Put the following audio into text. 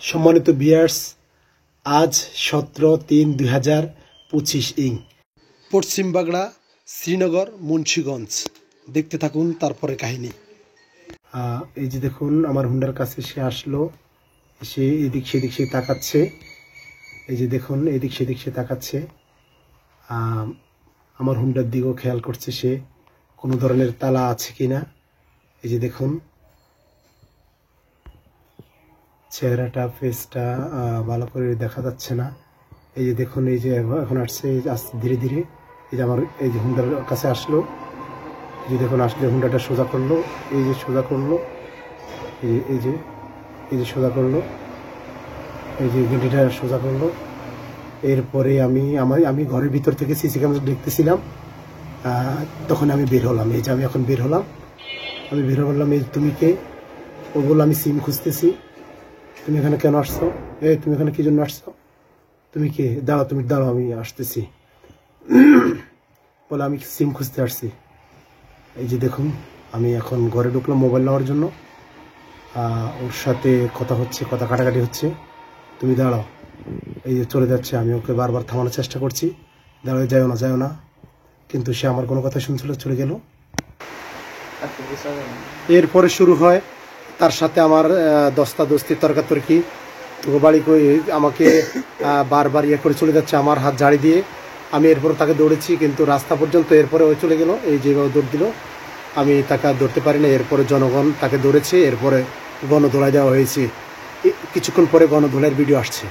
সম্মানিত ভিউয়ার্স, আজ 17/3/2025 ইং পশ্চিম বাগড়া, শ্রীনগর, মুন্সিগঞ্জ। দেখতে থাকুন তারপরে কাহিনী। এই যে দেখুন, আমার হুন্ডার কাছে সে আসলো, সে এদিক সেদিক সে তাকাচ্ছে। এই যে দেখুন, এদিক সেদিক সে তাকাচ্ছে। আমার হুন্ডার দিকেও খেয়াল করছে সে, কোনো ধরনের তালা আছে কিনা। এই যে দেখুন, চেহারাটা, ফেসটা ভালো করে দেখা যাচ্ছে না। এই যে দেখুন, এই যে এখন আসছে ধীরে ধীরে। এই যে আমার এই যে হুন্ডার কাছে আসলো। এই যে দেখুন, আসলে হুন্ডাটা সোজা করলো। এই যে সোজা করলো, এই যে এই যে সোজা করলো, এই যে গাড়িটা সোজা করলো। এরপরে আমি ঘরের ভিতর থেকে সিসি ক্যামেরা দেখতেছিলাম। তখন আমি বের হলাম। এই যে আমি এখন বের হলাম, আমি বের হলাম। এই তুমি কে? ও বললো আমি সিম খুঁজতেছি। তুমি এখানে কেন আসছো? তুমি এখানে কি জন্য আসছো? তুমি কে? দাঁড়াও, তুমি দাঁড়াও, আমি আসতেছি। বলে আমি সিম খুঁজতে আসছি। এই যে দেখুন, আমি এখন ঘরে ঢুকলাম মোবাইল নেওয়ার জন্য। ওর সাথে কথা হচ্ছে, কথা কাটাকাটি হচ্ছে। তুমি দাঁড়াও। এই যে চলে যাচ্ছে, আমি ওকে বারবার থামানোর চেষ্টা করছি, দাঁড়াও, যাও না। কিন্তু সে আমার কোনো কথা শুনছিল, চলে গেল। এরপরে শুরু হয় তার সাথে আমার দস্তাদস্তি, তর্কাতর্কি। তো বাড়ি করে আমাকে বারবার ইয়ে করে চলে যাচ্ছে, আমার হাত ঝাড়ি দিয়ে। আমি এরপরে তাকে দৌড়েছি, কিন্তু রাস্তা পর্যন্ত। এরপরে ওই চলে গেল, এই যেভাবে দৌড় দিল, আমি তাকে আর ধরতে পারি না। এরপরে জনগণ তাকে ধরেছে, এরপরে গণধোলাই দেওয়া হয়েছে। কিছুক্ষণ পরে গণধোলাইয়ের ভিডিও আসছে।